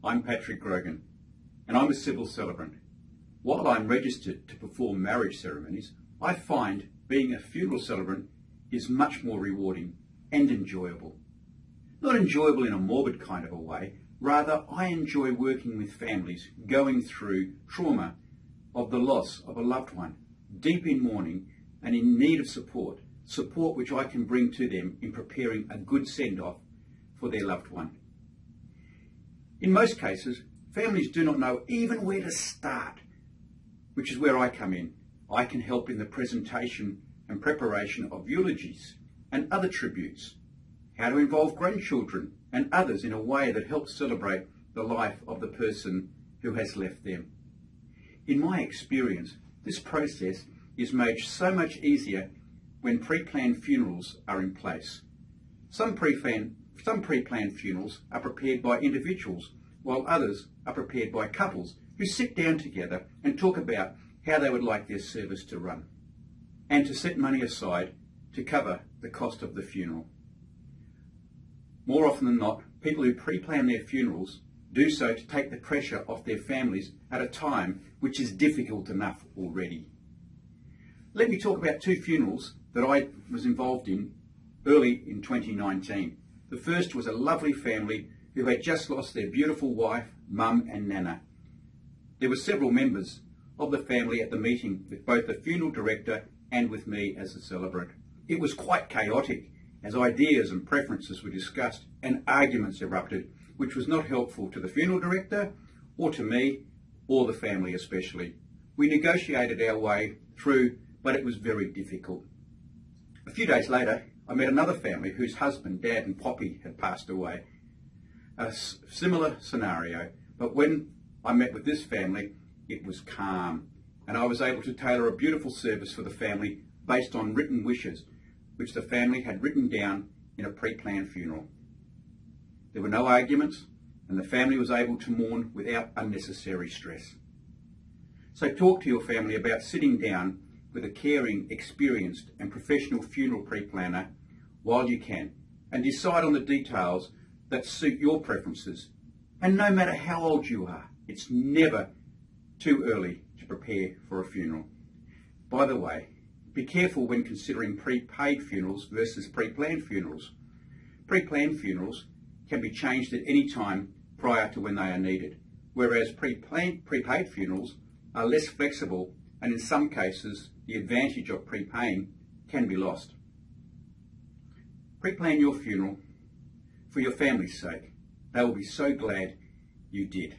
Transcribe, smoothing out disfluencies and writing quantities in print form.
I'm Patrick Grogan, and I'm a civil celebrant. While I'm registered to perform marriage ceremonies, I find being a funeral celebrant is much more rewarding and enjoyable. Not enjoyable in a morbid kind of a way, rather I enjoy working with families going through trauma of the loss of a loved one, deep in mourning and in need of support which I can bring to them in preparing a good send-off for their loved one. In most cases, families do not know even where to start, which is where I come in. I can help in the presentation and preparation of eulogies and other tributes, how to involve grandchildren and others in a way that helps celebrate the life of the person who has left them. In my experience, this process is made so much easier when pre-planned funerals are in place. Some pre-planned funerals are prepared by individuals, while others are prepared by couples who sit down together and talk about how they would like their service to run, and to set money aside to cover the cost of the funeral. More often than not, people who pre-plan their funerals do so to take the pressure off their families at a time which is difficult enough already. Let me talk about two funerals that I was involved in early in 2019. The first was a lovely family who had just lost their beautiful wife, mum and nana. There were several members of the family at the meeting with both the funeral director and with me as a celebrant. It was quite chaotic as ideas and preferences were discussed and arguments erupted, which was not helpful to the funeral director or to me or the family especially. We negotiated our way through, but it was very difficult. A few days later, I met another family whose husband, dad and Poppy had passed away. A similar scenario, but when I met with this family, it was calm, and I was able to tailor a beautiful service for the family based on written wishes, which the family had written down in a pre-planned funeral. There were no arguments, and the family was able to mourn without unnecessary stress. So talk to your family about sitting down with a caring, experienced and professional funeral pre-planner while you can, and decide on the details that suit your preferences. And no matter how old you are, it's never too early to prepare for a funeral. By the way, be careful when considering prepaid funerals versus pre-planned funerals. Pre-planned funerals can be changed at any time prior to when they are needed, whereas prepaid funerals are less flexible, and in some cases the advantage of prepaying can be lost. Pre-plan your funeral for your family's sake. They will be so glad you did.